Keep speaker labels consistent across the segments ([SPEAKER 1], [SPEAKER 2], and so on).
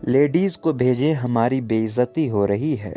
[SPEAKER 1] Ladies को भेजें, हमारी बेइज्जती हो रही है।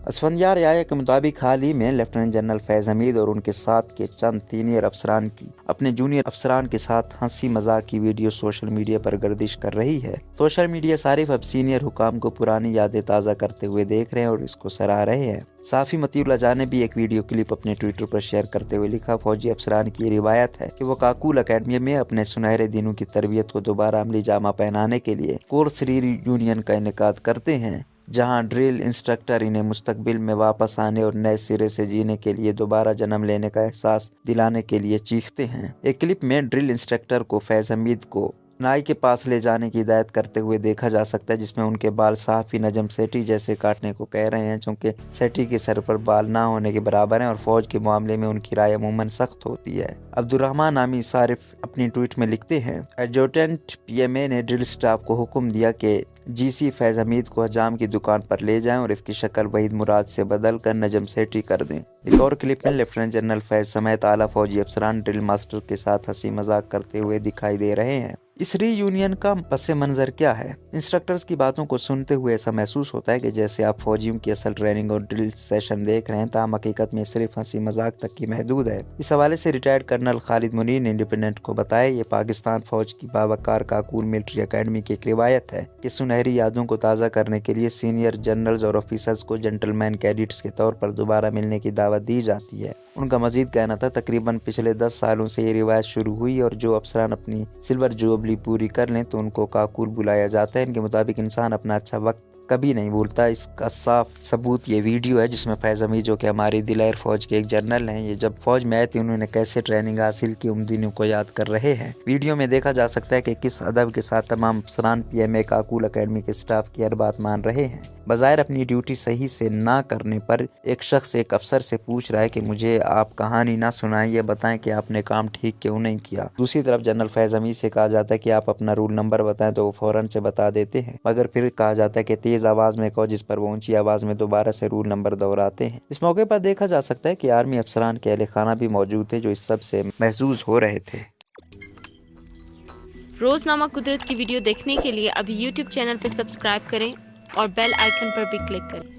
[SPEAKER 1] असफंदियार याया के मुताबिक हाल ही में लेफ्टिनेंट जनरल फैज़ हमीद और उनके साथ के चंद सीनियर अफसरान की अपने जूनियर अफसरान के साथ हंसी मजाक की वीडियो सोशल मीडिया पर गर्दिश कर रही है। सोशल मीडिया सारिफ अब सीनियर हुकाम को पुरानी यादें ताज़ा करते हुए देख रहे हैं और इसको सराह रहे हैं। साफ़ी मतीउल्लाह जाह ने भी एक वीडियो क्लिप अपने ट्विटर पर शेयर करते हुए लिखा, फौजी अफसरान की रिवायत है कि वो काकूल अकेडमी में अपने सुनहरे दिनों की तरबियत को दोबारा अमली जामा पहनाने के लिए कोर्स रीयूनियन का इनेकाद करते हैं, जहां ड्रिल इंस्ट्रक्टर इन्हें मुस्तकबिल में वापस आने और नए सिरे से जीने के लिए दोबारा जन्म लेने का एहसास दिलाने के लिए चीखते हैं। एक क्लिप में ड्रिल इंस्ट्रक्टर को फैज़ हमीद को नाई के पास ले जाने की हिदायत करते हुए देखा जा सकता है, जिसमें उनके बाल सहाफ़ी नजम सेठी जैसे काटने को कह रहे हैं, क्योंकि सेठी के सर पर बाल ना होने के बराबर हैं और फौज के मामले में उनकी राय अमूमन सख्त होती है। अब्दुर्रहमान नामी सारिफ अपनी ट्वीट में लिखते हैं, एडजुटेंट पीएमए ने ड्रिल स्टाफ को हुक्म दिया कि जीसी फैज़ हमीद को हजाम की दुकान पर ले जाएं और इसकी शक्ल वहीद मुराद से बदल कर नजम सेठी कर दें। एक और क्लिप में लेफ्टिनेंट जनरल फैज़ समेत आला फौजी अफसरान ड्रिल मास्टर के साथ हंसी मजाक करते हुए दिखाई दे रहे हैं। इस रीयूनियन का पस मंजर क्या है? इंस्ट्रक्टर्स की बातों को सुनते हुए ऐसा महसूस होता है कि जैसे आप फौजियों की असल ट्रेनिंग और ड्रिल सेशन देख रहे हैं, ताहम हकीकत में सिर्फ हंसी मजाक तक की महदूद है। इस हवाले से रिटायर्ड कर्नल खालिद मुनीर ने इंडिपेंडेंट को बताया, ये पाकिस्तान फौज की बावकार काकूल मिलिट्री अकेडमी की एक रिवायत है कि सुनहरी यादों को ताज़ा करने के लिए सीनियर जनरल्स और ऑफिसर्स को जेंटलमैन कैडेट्स के तौर पर दोबारा मिलने की दावत दी जाती है। उनका मजीद कहना था, तकरीबन पिछले 10 सालों से ये रिवायत शुरू हुई और जो अफसरान अपनी सिल्वर जुबली पूरी कर लें तो उनको काकूल बुलाया जाता है। इनके मुताबिक इंसान अपना अच्छा वक्त कभी नहीं भूलता। इसका साफ सबूत ये वीडियो है जिसमें फैज़ हमीद, जो कि हमारी दिलायर फौज के एक जनरल हैं, ये जब फौज में आए थे उन्होंने कैसे ट्रेनिंग हासिल की, उन दिनों को याद कर रहे हैं। वीडियो में देखा जा सकता है कि किस अदब के साथ तमाम अफसरान पीएमए काकूल अकेडमी के स्टाफ की हर बात मान रहे हैं। बज़ाहिर अपनी ड्यूटी सही से ना करने पर एक शख्स एक अफसर से पूछ रहा है कि मुझे आप कहानी ना सुनाएं, ये बताएं कि आपने काम ठीक क्यों नहीं किया। दूसरी तरफ जनरल फैज़ हमीद से कहा जाता है कि आप अपना रूल नंबर बताएं तो वो फौरन से बता देते हैं, मगर फिर कहा जाता है कि तेज आवाज में कहो, जिस पर वो ऊंची आवाज में दोबारा से रूल नंबर दोहराते हैं। इस मौके पर देखा जा सकता है कि आर्मी अफसरान के अहले खाना भी मौजूद थे जो इस सब से महसूस हो रहे थे।
[SPEAKER 2] रोजनामा कुदरत की वीडियो देखने के लिए अभी YouTube चैनल पर सब्सक्राइब करें और बेल आइकन पर भी क्लिक करें।